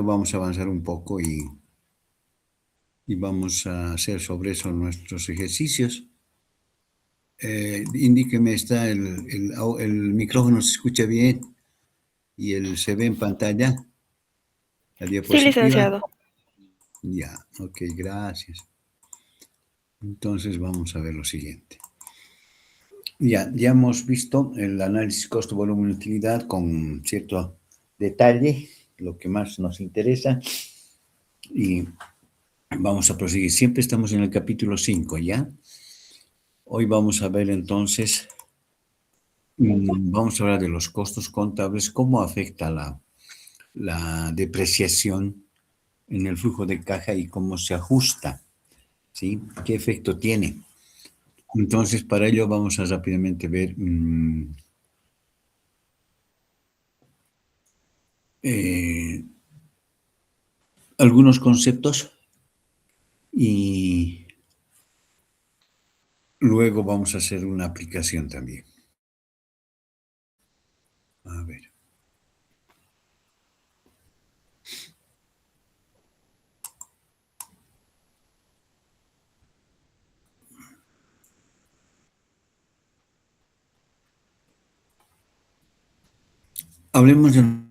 vamos a avanzar un poco y vamos a hacer sobre eso nuestros ejercicios. Indíqueme, ¿está el micrófono se escucha bien y se ve en pantalla la Sí, diapositiva? licenciado. Ya, ok, gracias. Entonces vamos a ver lo siguiente. Ya hemos visto el análisis costo, volumen y utilidad con cierto detalle, lo que más nos interesa, y vamos a proseguir. Siempre estamos en el capítulo 5, ¿ya? Hoy vamos a ver entonces, vamos a hablar de los costos contables, cómo afecta la depreciación en el flujo de caja y cómo se ajusta, ¿sí? ¿Qué efecto tiene? Entonces, para ello vamos a rápidamente ver algunos conceptos y luego vamos a hacer una aplicación también. A ver. Hablemos de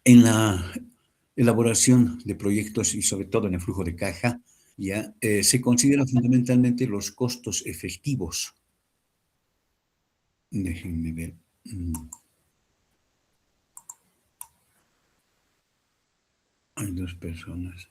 en la elaboración de proyectos y sobre todo en el flujo de caja, ya se consideran fundamentalmente los costos efectivos. Déjenme ver. Hay dos personas.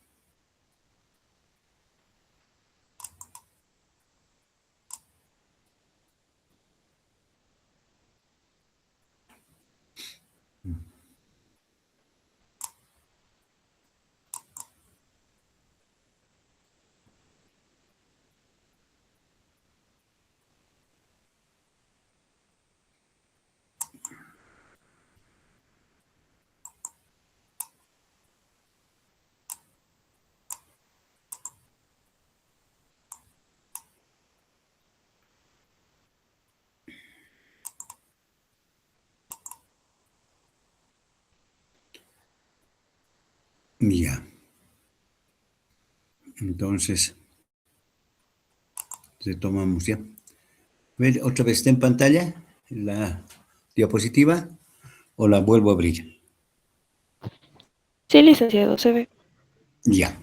Ya. Entonces, retomamos ya. ¿Ver otra vez está en pantalla la diapositiva o la vuelvo a abrir? Sí, licenciado, se ve. Ya.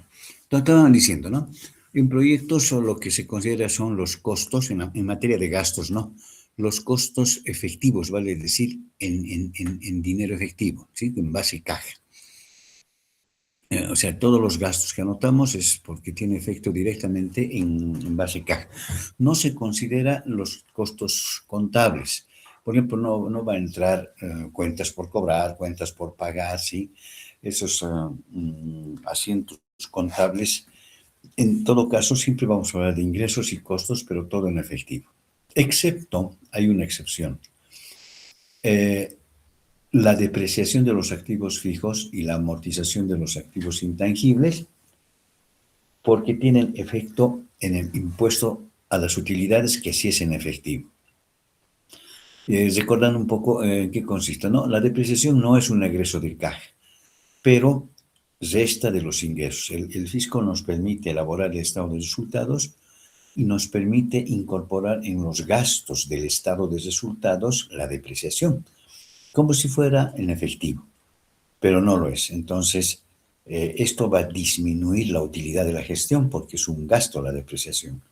Estaban diciendo, ¿no? En proyectos lo que se considera son los costos en materia de gastos, ¿no? Los costos efectivos, vale decir, en dinero efectivo, ¿sí? En base caja. O sea, todos los gastos que anotamos es porque tiene efecto directamente en base caja. No se considera los costos contables. Por ejemplo, no va a entrar cuentas por cobrar, cuentas por pagar, ¿sí? Esos asientos contables. En todo caso, siempre vamos a hablar de ingresos y costos, pero todo en efectivo. Excepto, hay una excepción. La depreciación de los activos fijos y la amortización de los activos intangibles, porque tienen efecto en el impuesto a las utilidades que sí es en efectivo. Recordando un poco en qué consiste, ¿no? La depreciación no es un egreso de caja, pero resta de los ingresos. El fisco nos permite elaborar el estado de resultados y nos permite incorporar en los gastos del estado de resultados la depreciación, como si fuera en efectivo, pero no lo es. Entonces, esto va a disminuir la utilidad de la gestión porque es un gasto la depreciación.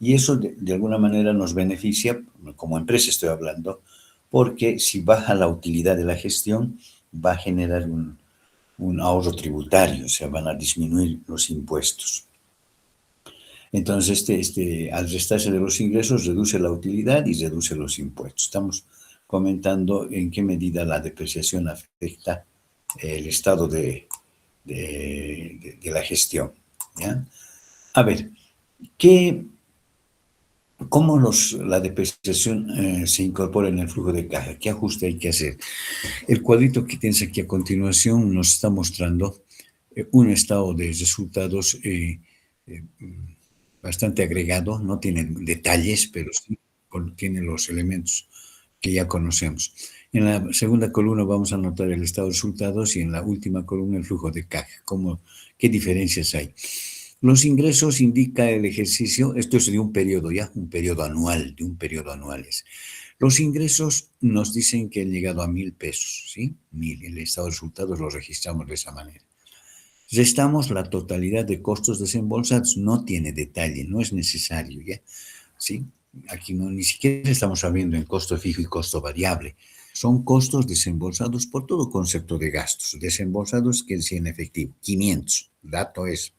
Y eso de alguna manera nos beneficia, como empresa estoy hablando, porque si baja la utilidad de la gestión, va a generar un ahorro tributario, o sea, van a disminuir los impuestos. Entonces, al restarse de los ingresos, reduce la utilidad y reduce los impuestos. Estamos comentando en qué medida la depreciación afecta el estado de la gestión. ¿Ya? A ver, ¿cómo la depreciación se incorpora en el flujo de caja? ¿Qué ajuste hay que hacer? El cuadrito que tienes aquí a continuación nos está mostrando un estado de resultados bastante agregado, no tiene detalles, pero sí contiene los elementos que ya conocemos. En la segunda columna vamos a anotar el estado de resultados y en la última columna el flujo de caja. ¿Qué diferencias hay? Los ingresos indica el ejercicio, esto es de un periodo ya, un periodo anual, de un periodo anual es. Los ingresos nos dicen que han llegado a 1,000 pesos, ¿sí? 1,000, el estado de resultados lo registramos de esa manera. Restamos la totalidad de costos desembolsados, no tiene detalle, no es necesario, ¿ya? ¿Sí? Aquí no, ni siquiera estamos hablando en costo fijo y costo variable. Son costos desembolsados por todo concepto de gastos. Desembolsados que es en efectivo, 500. Dato es.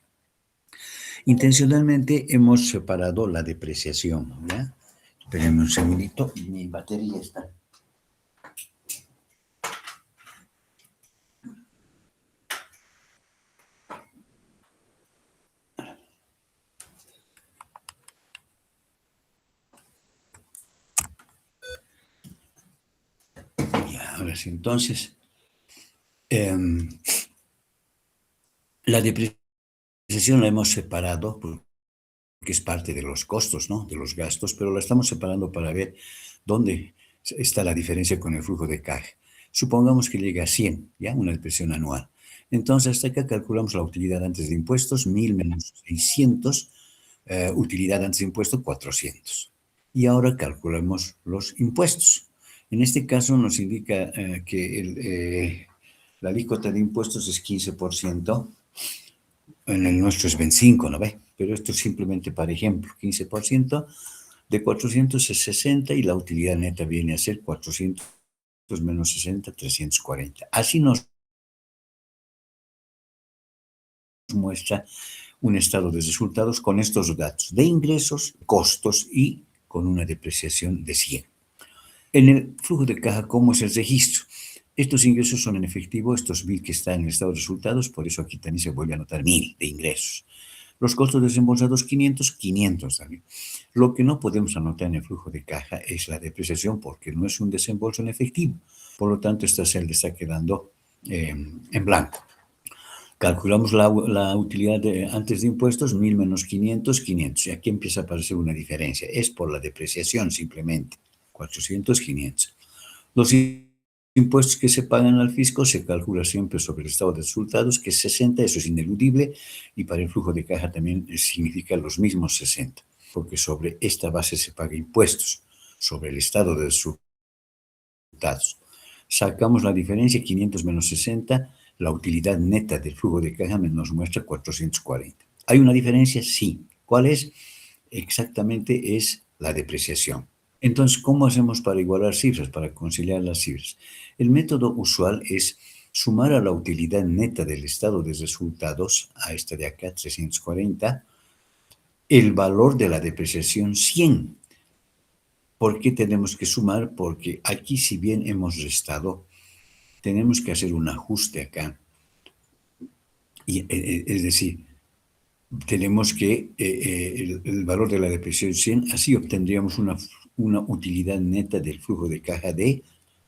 Intencionalmente hemos separado la depreciación, ¿ya? Espérenme un segundito, mi batería está. Ya, ahora sí, entonces, la depreciación la hemos separado porque es parte de los costos, ¿no? De los gastos, pero la estamos separando para ver dónde está la diferencia con el flujo de caja. Supongamos que llega a 100, ¿ya? Una depreciación anual. Entonces, hasta acá calculamos la utilidad antes de impuestos, 1,000 menos 600, utilidad antes de impuestos, 400. Y ahora calculamos los impuestos. En este caso nos indica que la alícuota de impuestos es 15%, en el nuestro es 25, ¿no ve? Pero esto es simplemente para ejemplo, 15% de 400 es 60 y la utilidad neta viene a ser 400 menos 60, 340. Así nos muestra un estado de resultados con estos datos de ingresos, costos y con una depreciación de 100. En el flujo de caja, ¿cómo es el registro? Estos ingresos son en efectivo, estos 1,000 que están en el estado de resultados, por eso aquí también se vuelve a anotar 1,000 de ingresos. Los costos desembolsados 500, 500 también. Lo que no podemos anotar en el flujo de caja es la depreciación porque no es un desembolso en efectivo. Por lo tanto, esta celda está quedando en blanco. Calculamos la utilidad antes de impuestos, 1,000 menos 500, 500. Y aquí empieza a aparecer una diferencia. Es por la depreciación simplemente. 400, 500. Los impuestos que se pagan al fisco se calcula siempre sobre el estado de resultados, que es 60, eso es ineludible, y para el flujo de caja también significa los mismos 60, porque sobre esta base se paga impuestos, sobre el estado de resultados. Sacamos la diferencia, 500 menos 60, la utilidad neta del flujo de caja nos muestra 440. ¿Hay una diferencia? Sí. ¿Cuál es? Exactamente es la depreciación. Entonces, ¿cómo hacemos para igualar cifras, para conciliar las cifras? El método usual es sumar a la utilidad neta del estado de resultados, a esta de acá, 340, el valor de la depreciación 100. ¿Por qué tenemos que sumar? Porque aquí, si bien hemos restado, tenemos que hacer un ajuste acá. Es decir, tenemos que el valor de la depreciación 100, así obtendríamos una utilidad neta del flujo de caja de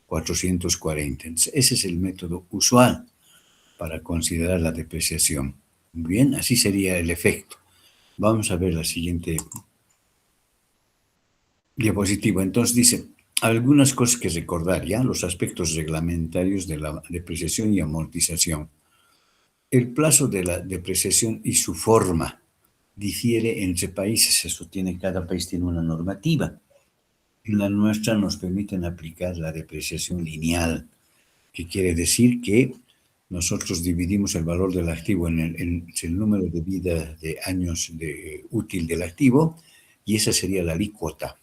440. Entonces, ese es el método usual para considerar la depreciación. Bien, así sería el efecto. Vamos a ver la siguiente diapositiva. Entonces dice, algunas cosas que recordar ya, los aspectos reglamentarios de la depreciación y amortización. El plazo de la depreciación y su forma difiere entre países, cada país tiene una normativa. En la nuestra nos permiten aplicar la depreciación lineal, que quiere decir que nosotros dividimos el valor del activo en el número de vida de años útil del activo y esa sería la alícuota.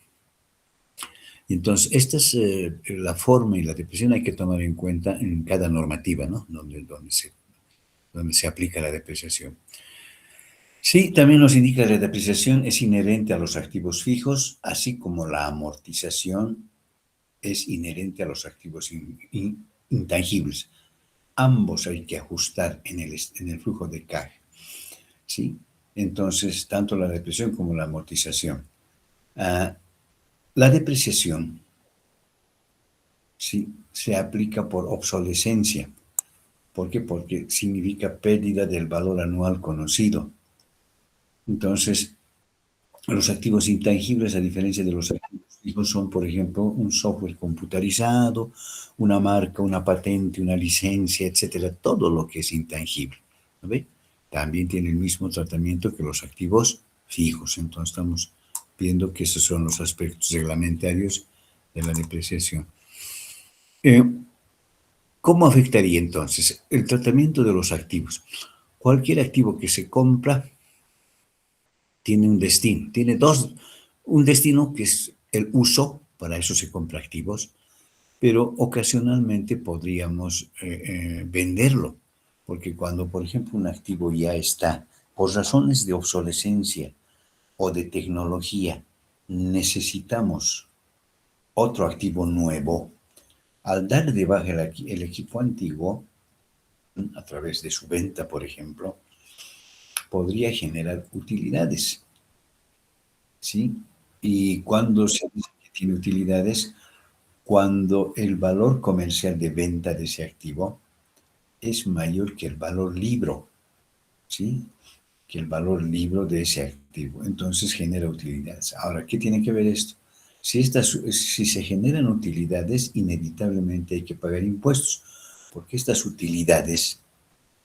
Entonces, esta es la forma y la depreciación hay que tomar en cuenta en cada normativa, ¿no? Donde se aplica la depreciación. Sí, también nos indica que la depreciación es inherente a los activos fijos, así como la amortización es inherente a los activos intangibles. Ambos hay que ajustar en el flujo de caja, ¿sí? Entonces, tanto la depreciación como la amortización. La depreciación, ¿sí?, se aplica por obsolescencia. ¿Por qué? Porque significa pérdida del valor anual conocido. Entonces, Los activos intangibles, a diferencia de los activos fijos, son, por ejemplo, un software computarizado, una marca, una patente, una licencia, etcétera, todo lo que es intangible. ¿No ve? También tiene el mismo tratamiento que los activos fijos. Entonces estamos viendo que esos son los aspectos reglamentarios de la depreciación. ¿Cómo afectaría entonces el tratamiento de los activos? Cualquier activo que se compra tiene un destino, un destino que es el uso, para eso se compra activos, pero ocasionalmente podríamos venderlo, porque cuando, por ejemplo, un activo ya está, por razones de obsolescencia o de tecnología, necesitamos otro activo nuevo, al dar de baja el equipo antiguo, a través de su venta, por ejemplo, podría generar utilidades, ¿sí? Y cuando se dice que tiene utilidades, cuando el valor comercial de venta de ese activo es mayor que el valor libro, ¿sí? Que el valor libro de ese activo. Entonces genera utilidades. Ahora, ¿qué tiene que ver esto? Si se generan utilidades, inevitablemente hay que pagar impuestos, porque estas utilidades,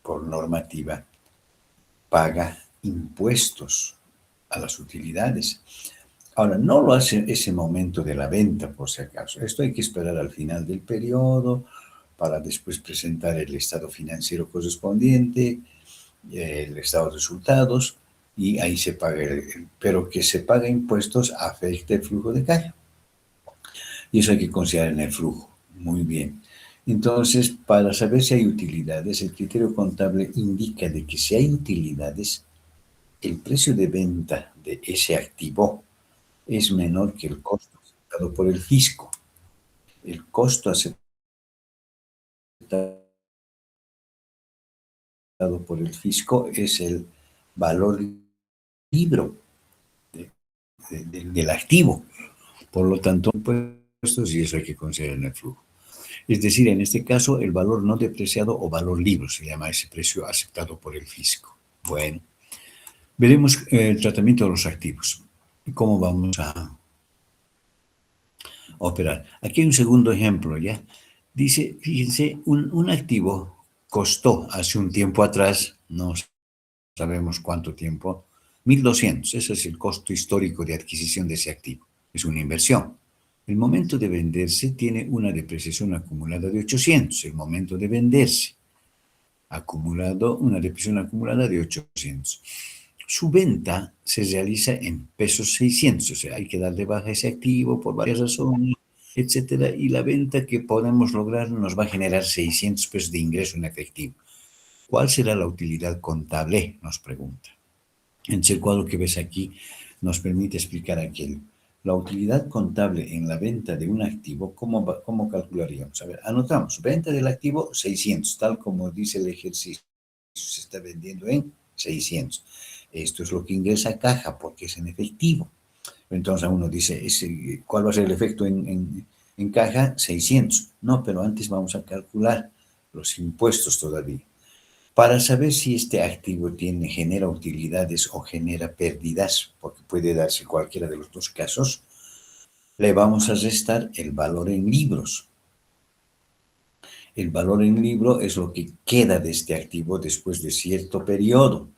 por normativa, paga impuestos a las utilidades. Ahora, no lo hace ese momento de la venta, por si acaso. Esto hay que esperar al final del periodo para después presentar el estado financiero correspondiente, el estado de resultados, y ahí se paga, pero que se paga impuestos afecta el flujo de caja. Y eso hay que considerar en el flujo. Muy bien. Entonces, para saber si hay utilidades, el criterio contable indica de que si hay utilidades, el precio de venta de ese activo es menor que el costo aceptado por el fisco. El costo aceptado por el fisco es el valor libro del activo. Por lo tanto, impuestos y eso hay que considerar en el flujo. Es decir, en este caso, el valor no depreciado o valor libro se llama ese precio aceptado por el fisco. Bueno, veremos el tratamiento de los activos y cómo vamos a operar. Aquí hay un segundo ejemplo, ¿ya? Dice, fíjense, un activo costó hace un tiempo atrás, no sabemos cuánto tiempo, 1.200. Ese es el costo histórico de adquisición de ese activo. Es una inversión. El momento de venderse tiene una depreciación acumulada de 800. El momento de venderse, una depreciación acumulada de 800. Su venta se realiza en pesos 600, o sea, hay que dar de baja ese activo por varias razones, etcétera, y la venta que podemos lograr nos va a generar 600 pesos de ingreso en efectivo. ¿Cuál será la utilidad contable? Nos pregunta. En el cuadro que ves aquí nos permite explicar aquello. La utilidad contable en la venta de un activo, ¿cómo calcularíamos? A ver, anotamos, venta del activo 600, tal como dice el ejercicio, se está vendiendo en 600. Esto es lo que ingresa a caja porque es en efectivo. Entonces uno dice, ¿cuál va a ser el efecto en caja? 600. No, pero antes vamos a calcular los impuestos todavía. Para saber si este activo genera utilidades o genera pérdidas, porque puede darse cualquiera de los dos casos, le vamos a restar el valor en libros. El valor en libro es lo que queda de este activo después de cierto periodo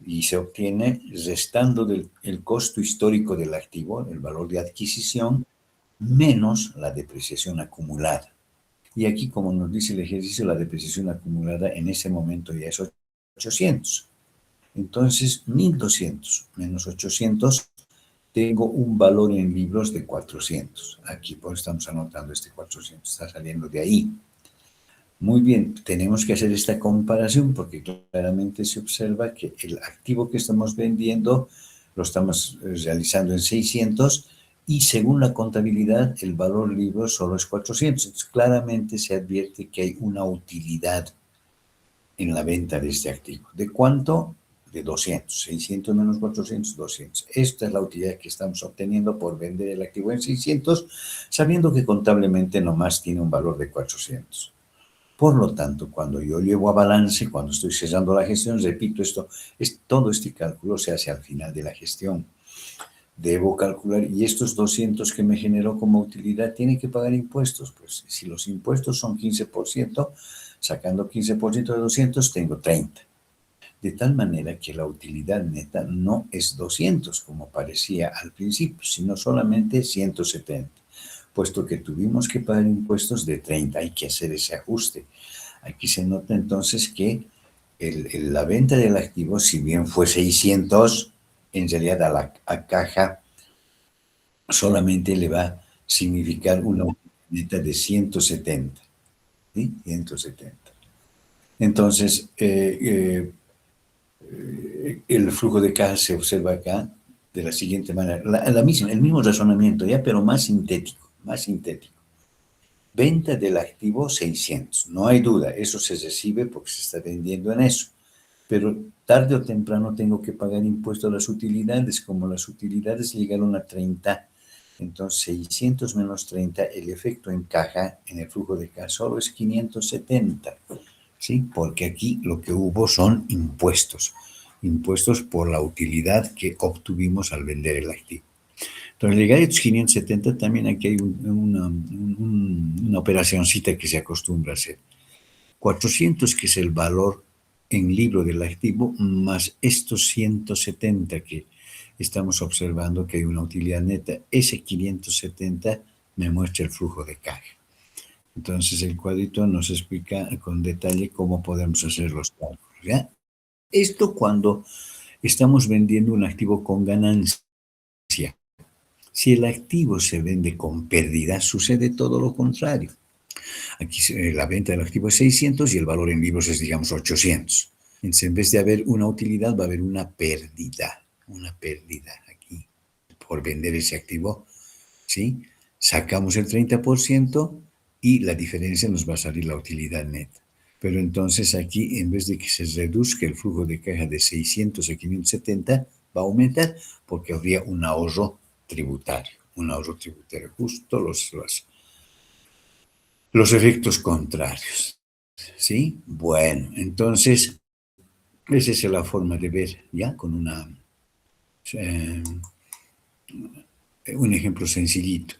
y se obtiene restando el costo histórico del activo, el valor de adquisición, menos la depreciación acumulada. Y aquí, como nos dice el ejercicio, la depreciación acumulada en ese momento ya es 800. Entonces, 1.200 menos 800, tengo un valor en libros de 400. Aquí pues estamos anotando este 400, está saliendo de ahí. Muy bien, tenemos que hacer esta comparación porque claramente se observa que el activo que estamos vendiendo lo estamos realizando en 600 y según la contabilidad el valor libro solo es 400. Entonces, claramente se advierte que hay una utilidad en la venta de este activo. ¿De cuánto? De 200. 600 menos 400, 200. Esta es la utilidad que estamos obteniendo por vender el activo en 600, sabiendo que contablemente nomás tiene un valor de 400. Por lo tanto, cuando yo llevo a balance, cuando estoy cesando la gestión, repito, todo este cálculo se hace al final de la gestión. debo calcular, y estos 200 que me generó como utilidad tienen que pagar impuestos. Pues si los impuestos son 15%, sacando 15% de 200, tengo 30. De tal manera que la utilidad neta no es 200, como parecía al principio, sino solamente 170, puesto que tuvimos que pagar impuestos de 30. Hay que hacer ese ajuste. Aquí se nota entonces que la venta del activo, si bien fue 600, en realidad a caja solamente le va a significar una neta de 170, ¿sí? 170. Entonces, el flujo de caja se observa acá de la siguiente manera, el mismo razonamiento, ya, pero más sintético, más sintético. Venta del activo 600, no hay duda, eso se recibe porque se está vendiendo en eso. Pero tarde o temprano tengo que pagar impuesto a las utilidades. Como las utilidades llegaron a 30, entonces 600 menos 30, el efecto en caja, en el flujo de caja, solo es 570, ¿sí? Porque aquí lo que hubo son impuestos por la utilidad que obtuvimos al vender el activo. Entonces, al llegar a estos 570, también aquí hay una operacioncita que se acostumbra a hacer. 400, que es el valor en libro del activo, más estos 170 que estamos observando que hay una utilidad neta. Ese 570 me muestra el flujo de caja. Entonces el cuadrito nos explica con detalle cómo podemos hacer los cálculos, ¿ya? Esto cuando estamos vendiendo un activo con ganancia. Si el activo se vende con pérdida, sucede todo lo contrario. Aquí la venta del activo es 600 y el valor en libros es, digamos, 800. Entonces, en vez de haber una utilidad, va a haber una pérdida aquí por vender ese activo, ¿sí? Sacamos el 30% y la diferencia nos va a salir la utilidad neta. Pero entonces aquí, en vez de que se reduzca el flujo de caja de 600 a 570, va a aumentar porque habría un ahorro tributario, justo los efectos contrarios, ¿sí? Bueno, entonces, esa es la forma de ver, ¿ya? Con un ejemplo sencillito.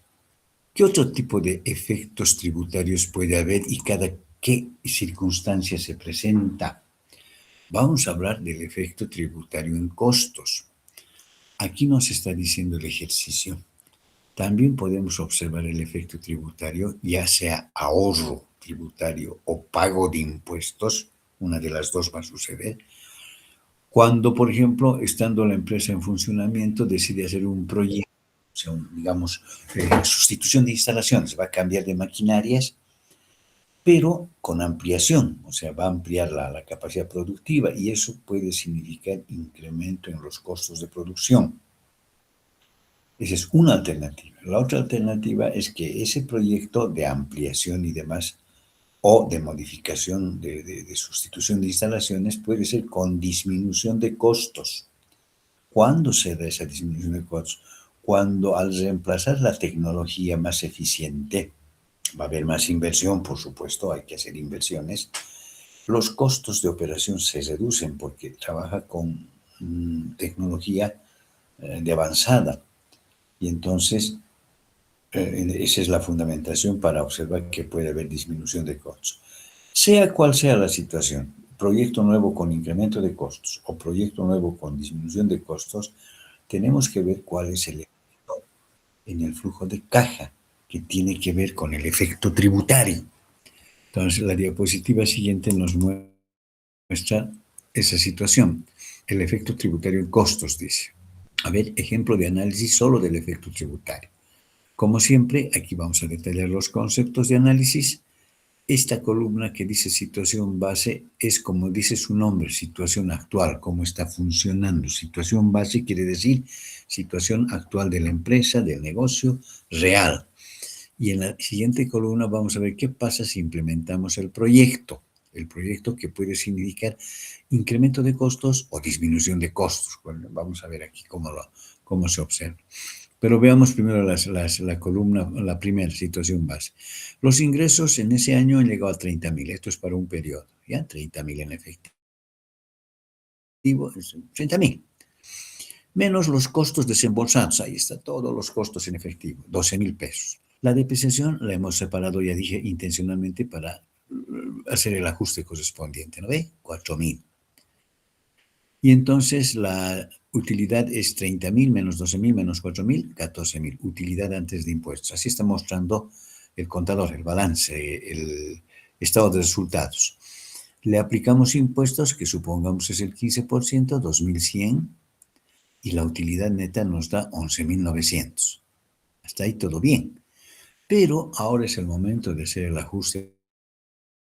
¿Qué otro tipo de efectos tributarios puede haber y cada qué circunstancia se presenta? Vamos a hablar del efecto tributario en costos. Aquí nos está diciendo el ejercicio. También podemos observar el efecto tributario, ya sea ahorro tributario o pago de impuestos, una de las dos va a suceder, cuando, por ejemplo, estando la empresa en funcionamiento, decide hacer un proyecto, o sea, digamos, sustitución de instalaciones, va a cambiar de maquinarias, pero con ampliación, o sea, va a ampliar la capacidad productiva y eso puede significar incremento en los costos de producción. Esa es una alternativa. La otra alternativa es que ese proyecto de ampliación y demás, o de modificación, de sustitución de instalaciones, puede ser con disminución de costos. ¿Cuándo se da esa disminución de costos? Cuando al reemplazar la tecnología más eficiente, va a haber más inversión, por supuesto, hay que hacer inversiones, los costos de operación se reducen porque trabaja con tecnología de avanzada. Y entonces, esa es la fundamentación para observar que puede haber disminución de costos. Sea cual sea la situación, proyecto nuevo con incremento de costos o proyecto nuevo con disminución de costos, tenemos que ver cuál es el efecto en el flujo de caja, que tiene que ver con el efecto tributario. Entonces, la diapositiva siguiente nos muestra esa situación. El efecto tributario en costos, dice. A ver, ejemplo de análisis solo del efecto tributario. Como siempre, aquí vamos a detallar los conceptos de análisis. Esta columna que dice situación base es, como dice su nombre, situación actual, cómo está funcionando. Situación base quiere decir situación actual de la empresa, del negocio, real. Y en la siguiente columna vamos a ver qué pasa si implementamos el proyecto que puede significar incremento de costos o disminución de costos. Bueno, vamos a ver aquí cómo se observa. Pero veamos primero la columna, la primera situación base. Los ingresos en ese año han llegado a 30.000. Esto es para un periodo, ¿ya? 30.000 en efectivo, 30.000. menos los costos desembolsados. Ahí está, todos los costos en efectivo, 12,000 pesos. La depreciación la hemos separado, ya dije, intencionalmente para hacer el ajuste correspondiente, ¿no ve? 4,000. Y entonces la utilidad es 30,000 menos 12,000 menos 4,000, 14,000. Utilidad antes de impuestos. Así está mostrando el contador, el balance, el estado de resultados. Le aplicamos impuestos, que supongamos es el 15%, 2,100, y la utilidad neta nos da 11,900. Hasta ahí todo bien. Pero ahora es el momento de hacer el ajuste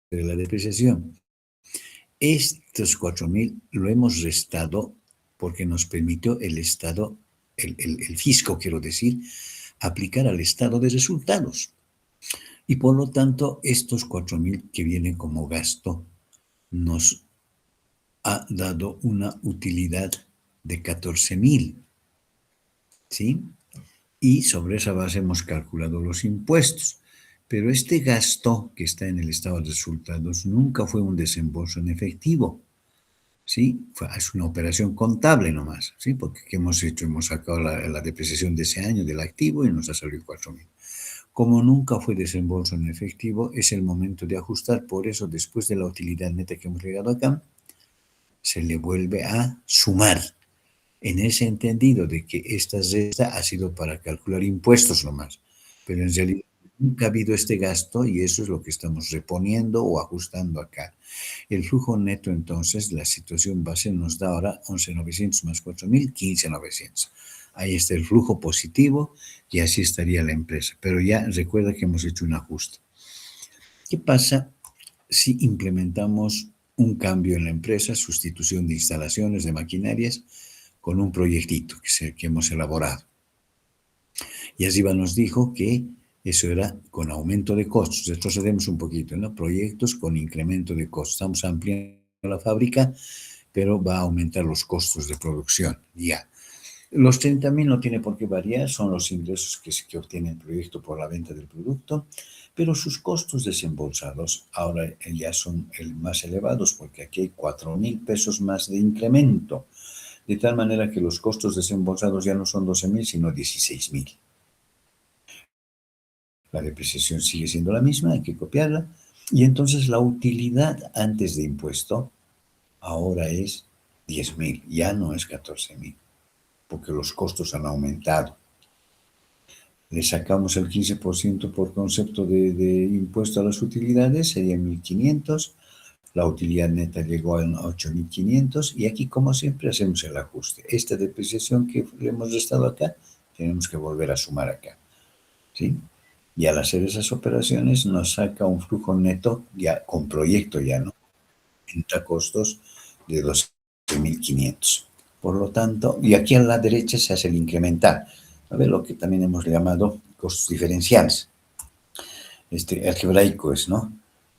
de la depreciación. Estos 4,000 lo hemos restado porque nos permitió el Estado, el fisco, quiero decir, aplicar al estado de resultados. Y por lo tanto, estos 4,000 que vienen como gasto nos ha dado una utilidad de 14,000, ¿sí? Y sobre esa base hemos calculado los impuestos. Pero este gasto que está en el estado de resultados nunca fue un desembolso en efectivo, ¿sí? Es una operación contable nomás, ¿sí? Porque ¿qué hemos hecho? Hemos sacado la depreciación de ese año del activo y nos ha salido 4,000. Como nunca fue desembolso en efectivo, es el momento de ajustar. Por eso, después de la utilidad neta que hemos llegado acá, se le vuelve a sumar, en ese entendido de que esta resta ha sido para calcular impuestos nomás, pero en realidad nunca ha habido este gasto y eso es lo que estamos reponiendo o ajustando acá. El flujo neto, entonces, la situación base nos da ahora 11,900 más 4,000, 15,900. Ahí está el flujo positivo y así estaría la empresa. Pero ya recuerda que hemos hecho un ajuste. ¿Qué pasa si implementamos un cambio en la empresa, sustitución de instalaciones, de maquinarias, con un proyectito que hemos elaborado? Y Asiba nos dijo que eso era con aumento de costos. Retrocedemos un poquito, ¿no? Proyectos con incremento de costos. Estamos ampliando la fábrica, pero va a aumentar los costos de producción. Ya. Los 30,000 no tiene por qué variar, son los ingresos que obtiene el proyecto por la venta del producto, pero sus costos desembolsados ahora ya son más elevados, porque aquí hay 4,000 pesos más de incremento, de tal manera que los costos desembolsados ya no son 12,000, sino 16,000. La depreciación sigue siendo la misma, hay que copiarla, y entonces la utilidad antes de impuesto ahora es 10,000, ya no es 14,000, porque los costos han aumentado. Le sacamos el 15% por concepto de impuesto a las utilidades, serían 1,500. La utilidad neta llegó a 8,500 y aquí, como siempre, hacemos el ajuste. Esta depreciación que le hemos restado acá, tenemos que volver a sumar acá, ¿sí? Y al hacer esas operaciones nos saca un flujo neto, ya con proyecto ya, ¿no? Entra costos de 12,500. Por lo tanto, y aquí a la derecha se hace el incremental. A ver, lo que también hemos llamado costos diferenciales. Algebraico es, ¿no?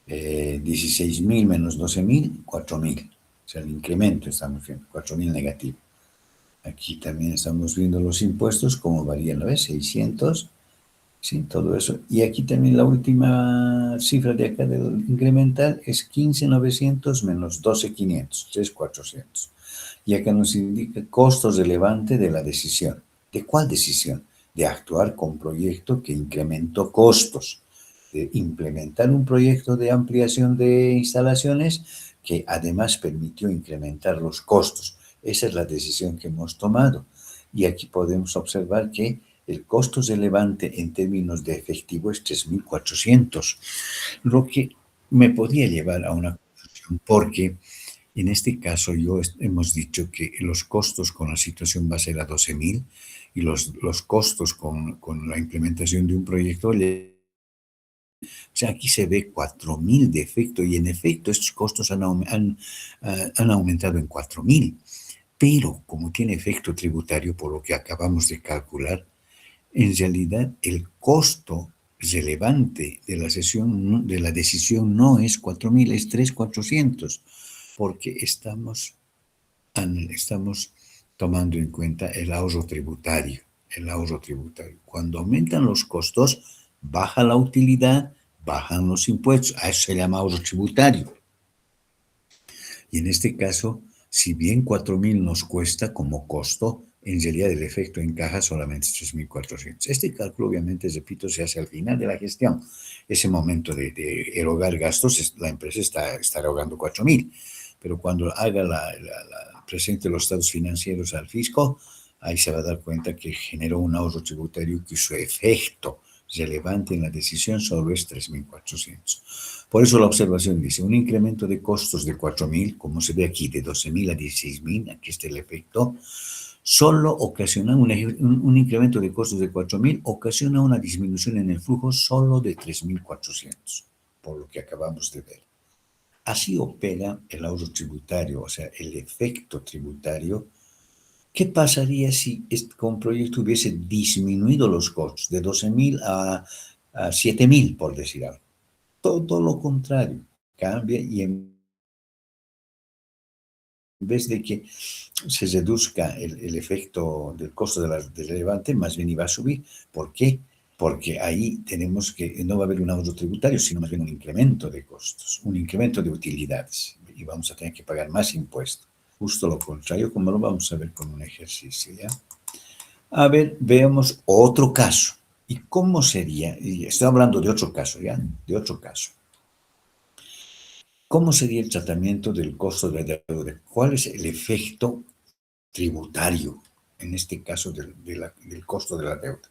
16,000 menos 12,000, 4,000. O sea, el incremento estamos viendo, 4,000 negativo. Aquí también estamos viendo los impuestos, cómo varían, ¿no ves? 600, sí, todo eso. Y aquí también la última cifra de acá del incremental es 15,900 menos 12,500, 3,400. Y acá nos indica costos relevantes de la decisión. ¿De cuál decisión? De actuar con proyecto que incrementó costos, de implementar un proyecto de ampliación de instalaciones que además permitió incrementar los costos. Esa es la decisión que hemos tomado. Y aquí podemos observar que el costo relevante en términos de efectivo es 3,400, lo que me podía llevar a una conclusión, porque en este caso hemos dicho que los costos con la situación base era 12,000 y los costos con la implementación de un proyecto, o sea, aquí se ve 4,000 de efecto y en efecto estos costos han aumentado en 4,000, pero como tiene efecto tributario por lo que acabamos de calcular, en realidad el costo relevante de la decisión no es 4,000, es 3,400, porque estamos tomando en cuenta el ahorro tributario. El ahorro tributario. Cuando aumentan los costos, baja la utilidad, bajan los impuestos. A eso se llama ahorro tributario. Y en este caso, si bien 4,000 nos cuesta como costo, en realidad el efecto en caja solamente es 3.400. Este cálculo, obviamente, repito, se hace al final de la gestión. Ese momento de erogar gastos, la empresa está erogando 4.000, pero cuando haga presente los estados financieros al fisco, ahí se va a dar cuenta que generó un ahorro tributario que su efecto relevante en la decisión solo es 3.400. Por eso la observación dice, un incremento de costos de 4.000, como se ve aquí, de 12.000 a 16.000, aquí está el efecto, solo ocasiona un incremento de costos de 4.000, ocasiona una disminución en el flujo solo de 3.400, por lo que acabamos de ver. Así opera el ahorro tributario, o sea, el efecto tributario. ¿Qué pasaría si con proyecto hubiese disminuido los costos de 12.000 a 7.000, por decir algo? Todo lo contrario, cambia y en vez de que se reduzca el efecto del costo del relevante, más bien iba a subir. ¿Por qué? Porque ahí tenemos que no va a haber un ahorro tributario, sino más bien un incremento de costos, un incremento de utilidades, y vamos a tener que pagar más impuestos. Justo lo contrario, como lo vamos a ver con un ejercicio, ¿ya? A ver, veamos otro caso. ¿Y cómo sería? Y estoy hablando de otro caso, ¿ya? De otro caso. ¿Cómo sería el tratamiento del costo de la deuda? ¿Cuál es el efecto tributario, en este caso del costo de la deuda?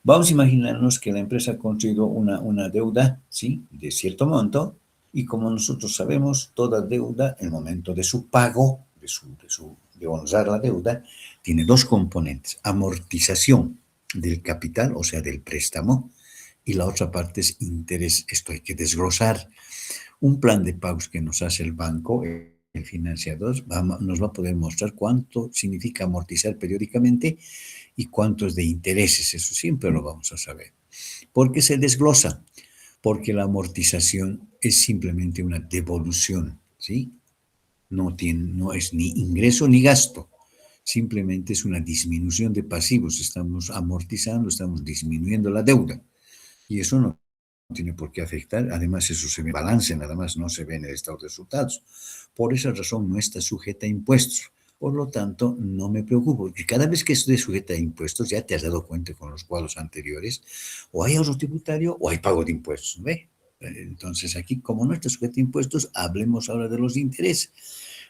Vamos a imaginarnos que la empresa ha construido una deuda, ¿sí?, de cierto monto, y como nosotros sabemos, toda deuda, en el momento de su pago, de honrar la deuda, tiene dos componentes: amortización del capital, o sea, del préstamo, y la otra parte es interés. Esto hay que desglosar. Un plan de pagos que nos hace el banco, el financiador, nos va a poder mostrar cuánto significa amortizar periódicamente y cuántos de intereses. Eso siempre lo vamos a saber. ¿Por qué se desglosa? Porque la amortización es simplemente una devolución, ¿sí? No es ni ingreso ni gasto, simplemente es una disminución de pasivos. Estamos amortizando, estamos disminuyendo la deuda, y eso no tiene por qué afectar. Además, eso se ve en balance, nada más, no se ve en el estado de resultados. Por esa razón no está sujeta a impuestos. Por lo tanto, no me preocupo, porque cada vez que esté sujeta a impuestos, ya te has dado cuenta con los cuadros anteriores, o hay ahorro tributario o hay pago de impuestos, ¿ve? Entonces, aquí, como no está sujeta a impuestos, hablemos ahora de los intereses.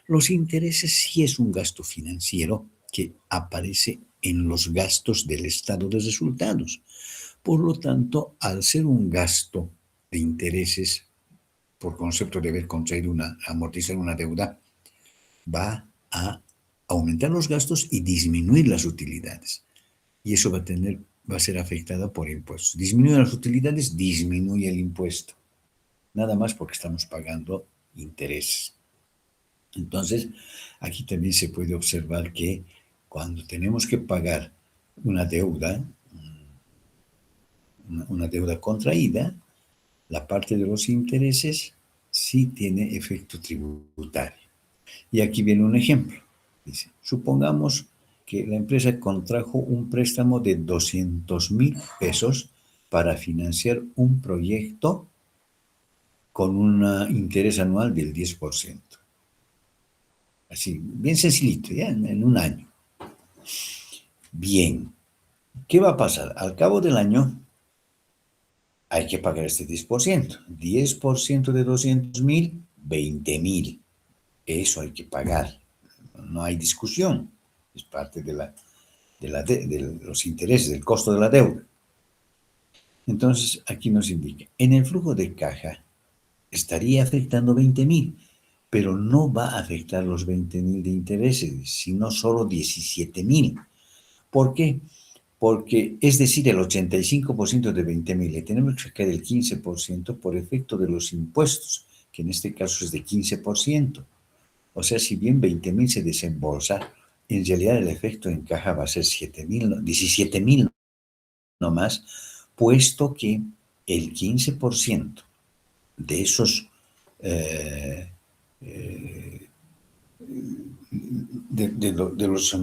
Los intereses sí es un gasto financiero que aparece en los gastos del estado de resultados. Por lo tanto, al ser un gasto de intereses, por concepto de haber contraído amortizar una deuda, va a aumentar los gastos y disminuir las utilidades. Y eso va a ser afectada por impuestos. Disminuye las utilidades, disminuye el impuesto. Nada más porque estamos pagando intereses. Entonces, aquí también se puede observar que cuando tenemos que pagar una deuda, una deuda contraída, la parte de los intereses sí tiene efecto tributario. Y aquí viene un ejemplo. Dice, supongamos que la empresa contrajo un préstamo de 200.000 pesos para financiar un proyecto con un interés anual del 10%. Así, bien sencillito, ya en un año. Bien, ¿qué va a pasar? Al cabo del año hay que pagar este 10%. 10% de 200.000, 20.000. Eso hay que pagar. No hay discusión. Es parte de los intereses, del costo de la deuda. Entonces, aquí nos indica, en el flujo de caja estaría afectando 20.000, pero no va a afectar los 20.000 de intereses, sino solo 17.000. ¿Por qué? Porque, es decir, el 85% de 20.000, le tenemos que sacar el 15% por efecto de los impuestos, que en este caso es de 15%. O sea, si bien 20.000 se desembolsa, en realidad el efecto en caja va a ser 17.000 no más, puesto que el 15% de esos, de los,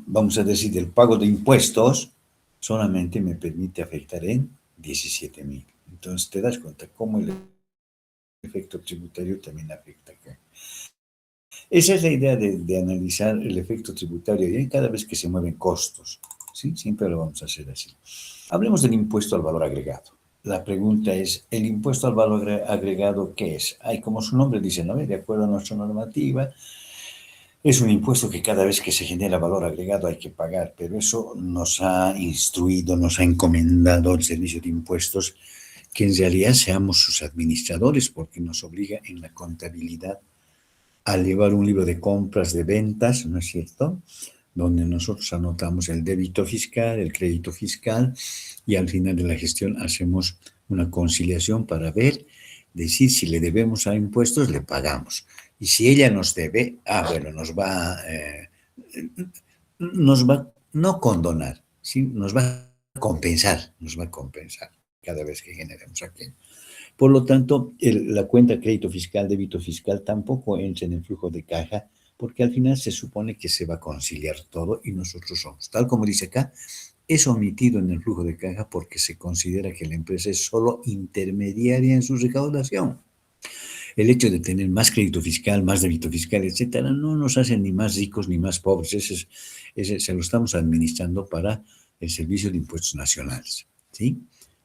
vamos a decir, del pago de impuestos, solamente me permite afectar en 17.000. Entonces te das cuenta cómo el efecto tributario también afecta acá. Esa es la idea de analizar el efecto tributario y cada vez que se mueven costos, ¿sí? Siempre lo vamos a hacer así. Hablemos del impuesto al valor agregado. La pregunta es, ¿el impuesto al valor agregado qué es? Hay, como su nombre dice, ¿no? De acuerdo a nuestra normativa, es un impuesto que cada vez que se genera valor agregado hay que pagar, pero eso nos ha instruido, nos ha encomendado el Servicio de Impuestos que en realidad seamos sus administradores, porque nos obliga en la contabilidad a llevar un libro de compras, de ventas, ¿no es cierto?, donde nosotros anotamos el débito fiscal, el crédito fiscal, y al final de la gestión hacemos una conciliación para ver, decir si le debemos a impuestos, le pagamos. Y si ella nos debe, bueno, nos va no condonar, ¿sí? Nos va a compensar cada vez que generemos aquello. Por lo tanto, la cuenta crédito fiscal, débito fiscal tampoco entra en el flujo de caja porque al final se supone que se va a conciliar todo y nosotros somos, tal como dice acá, es omitido en el flujo de caja porque se considera que la empresa es solo intermediaria en su recaudación. El hecho de tener más crédito fiscal, más débito fiscal, etcétera, no nos hace ni más ricos ni más pobres. Ese se lo estamos administrando para el Servicio de Impuestos Nacionales, ¿sí?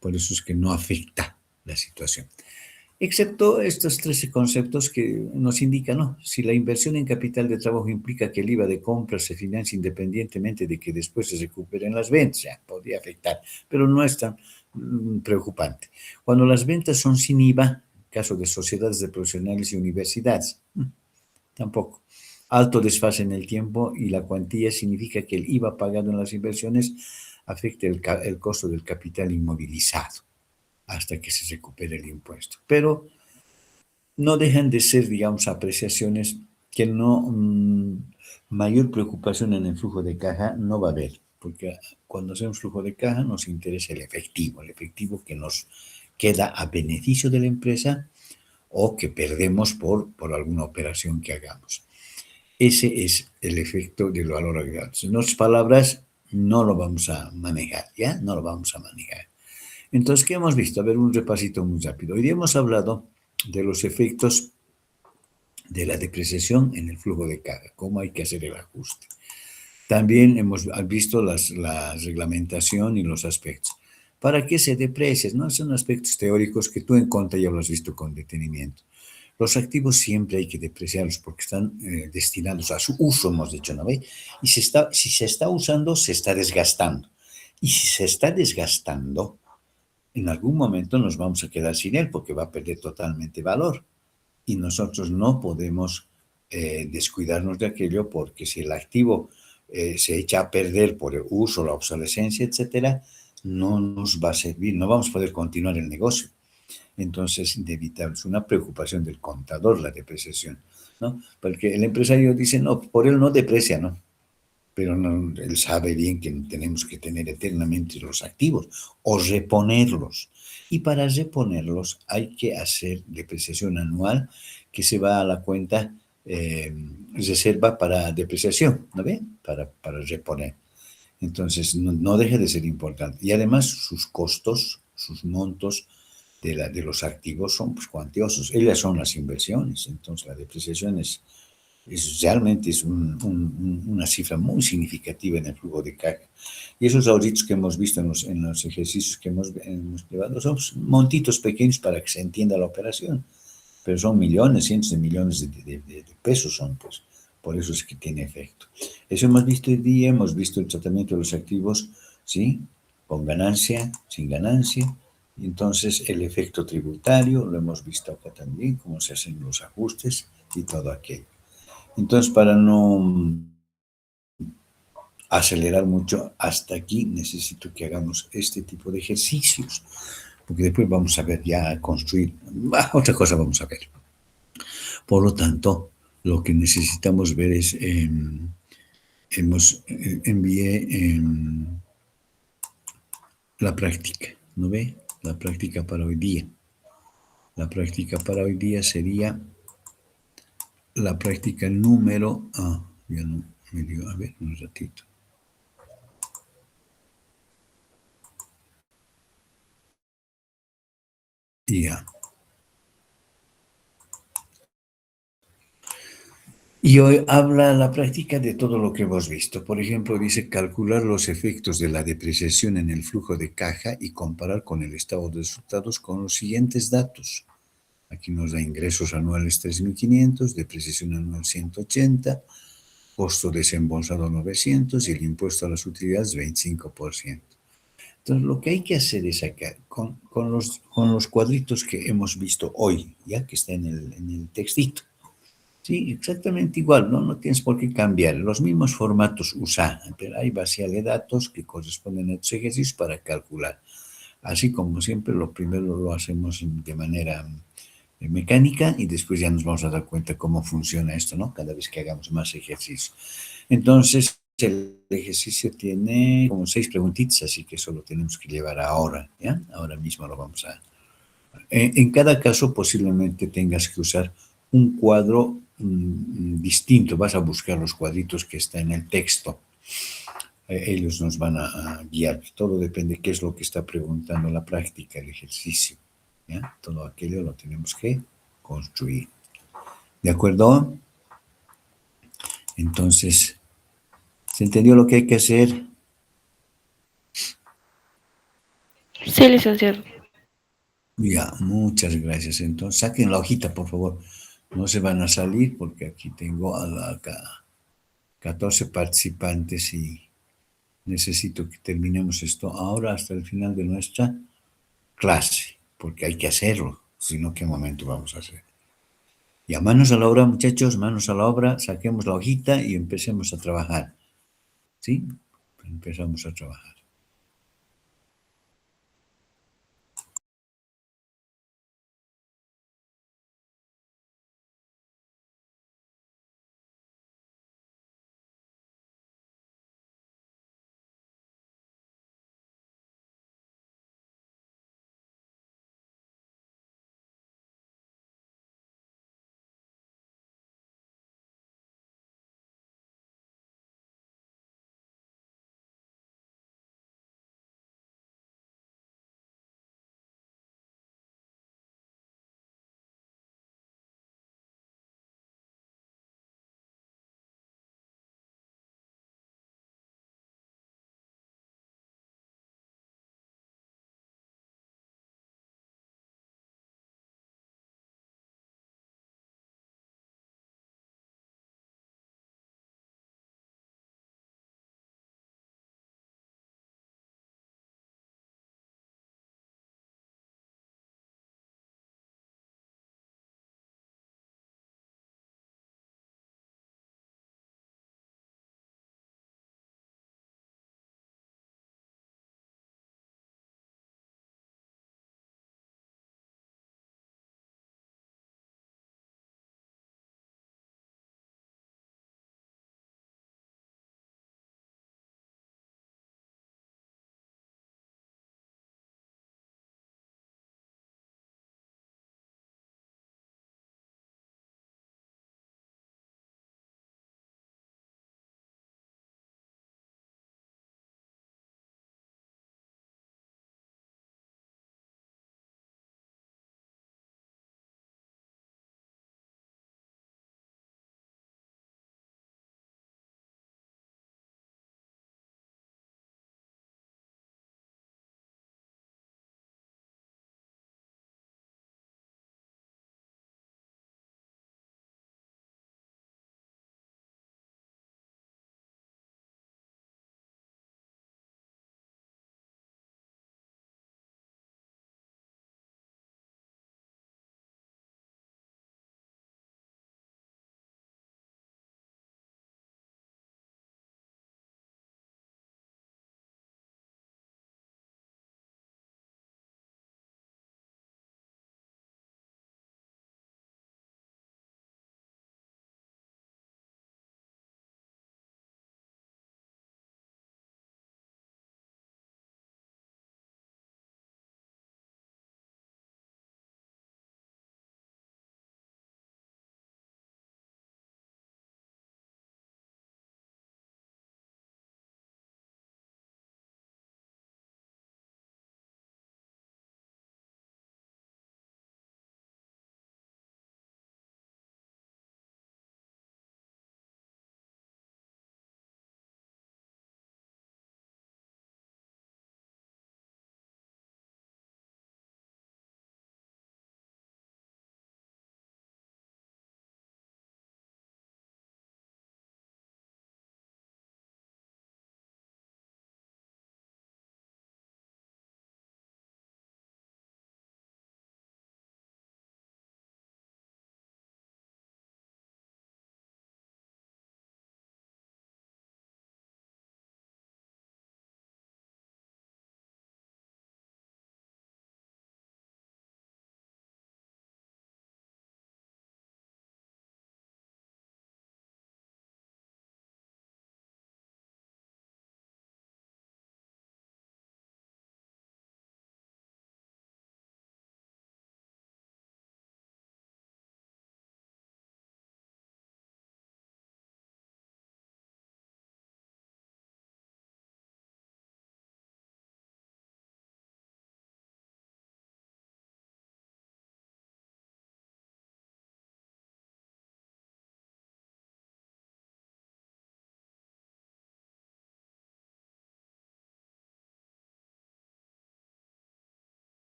Por eso es que no afecta la situación. Excepto estos 13 conceptos que nos indican, ¿no? Si la inversión en capital de trabajo implica que el IVA de compra se financia independientemente de que después se recuperen las ventas, ya, podría afectar, pero no es tan preocupante. Cuando las ventas son sin IVA, caso de sociedades de profesionales y universidades, tampoco. Alto desfase en el tiempo y la cuantía significa que el IVA pagado en las inversiones afecta el costo del capital inmovilizado hasta que se recupere el impuesto. Pero no dejan de ser, digamos, apreciaciones que no, mayor preocupación en el flujo de caja no va a haber, porque cuando hacemos flujo de caja nos interesa el efectivo que nos queda a beneficio de la empresa o que perdemos por alguna operación que hagamos. Ese es el efecto del valor agregado. En otras palabras, no lo vamos a manejar, ¿ya? No lo vamos a manejar. Entonces, ¿qué hemos visto? A ver, un repasito muy rápido. Hoy día hemos hablado de los efectos de la depreciación en el flujo de caja, cómo hay que hacer el ajuste. También hemos visto la reglamentación y los aspectos. ¿Para qué se deprecia? ¿No? Son aspectos teóricos que tú en contra ya lo has visto con detenimiento. Los activos siempre hay que depreciarlos porque están destinados a su uso, hemos dicho, ¿no ve? Y si se está usando, se está desgastando. Y si se está desgastando, en algún momento nos vamos a quedar sin él porque va a perder totalmente valor. Y nosotros no podemos descuidarnos de aquello porque si el activo se echa a perder por el uso, la obsolescencia, etcétera, no nos va a servir, no vamos a poder continuar el negocio. Entonces, inevitable, es una preocupación del contador la depreciación, ¿no? Porque el empresario dice, no, por él no deprecia, ¿no? Pero no, él sabe bien que tenemos que tener eternamente los activos o reponerlos. Y para reponerlos hay que hacer depreciación anual que se va a la cuenta reserva para depreciación, ¿no ve? Para reponer. Entonces, no deja de ser importante. Y además, sus costos, sus montos de los activos son pues, cuantiosos. Ellas son las inversiones. Entonces, la depreciación realmente es una cifra muy significativa en el flujo de caja. Y esos ahorritos que hemos visto en los ejercicios que hemos llevado son montitos pequeños para que se entienda la operación, pero son millones, cientos de millones de pesos son, pues, por eso es que tiene efecto. Eso hemos visto hoy día, hemos visto el tratamiento de los activos, ¿sí? Con ganancia, sin ganancia. Y entonces el efecto tributario, lo hemos visto acá también, cómo se hacen los ajustes y todo aquello. Entonces, para no acelerar mucho, hasta aquí necesito que hagamos este tipo de ejercicios, porque después vamos a ver ya a construir, otra cosa vamos a ver. Por lo tanto, lo que necesitamos ver es, envié la práctica, ¿no ve? La práctica para hoy día. La práctica para hoy día sería la práctica número, ya no me dio, a ver, un ratito. Ya. Y hoy habla la práctica de todo lo que hemos visto. Por ejemplo, dice calcular los efectos de la depreciación en el flujo de caja y comparar con el estado de resultados con los siguientes datos. Aquí nos da ingresos anuales 3.500, depreciación anual 180, costo desembolsado 900 y el impuesto a las utilidades 25%. Entonces, lo que hay que hacer es acá, con los cuadritos que hemos visto hoy, ya que está en el textito. Sí, exactamente igual, ¿no? No tienes por qué cambiar. Los mismos formatos usa, pero ahí vaciarle datos que corresponden a estos ejercicios para calcular. Así como siempre, lo primero lo hacemos de manera mecánica y después ya nos vamos a dar cuenta cómo funciona esto, ¿no? Cada vez que hagamos más ejercicio. Entonces, el ejercicio tiene como 6 preguntitas, así que eso lo tenemos que llevar ahora, ¿ya? Ahora mismo lo vamos a... En cada caso, posiblemente tengas que usar un cuadro distinto. Vas a buscar los cuadritos que están en el texto. Ellos nos van a guiar. Todo depende de qué es lo que está preguntando la práctica, el ejercicio. ¿Ya? Todo aquello lo tenemos que construir. ¿De acuerdo? Entonces, ¿se entendió lo que hay que hacer? Sí, licenciado. Ya, muchas gracias. Entonces, saquen la hojita, por favor. No se van a salir porque aquí tengo a 14 participantes y necesito que terminemos esto ahora hasta el final de nuestra clase, porque hay que hacerlo, si no, ¿qué momento vamos a hacer? Ya, manos a la obra, muchachos, manos a la obra, saquemos la hojita y empecemos a trabajar, ¿sí? Empezamos a trabajar.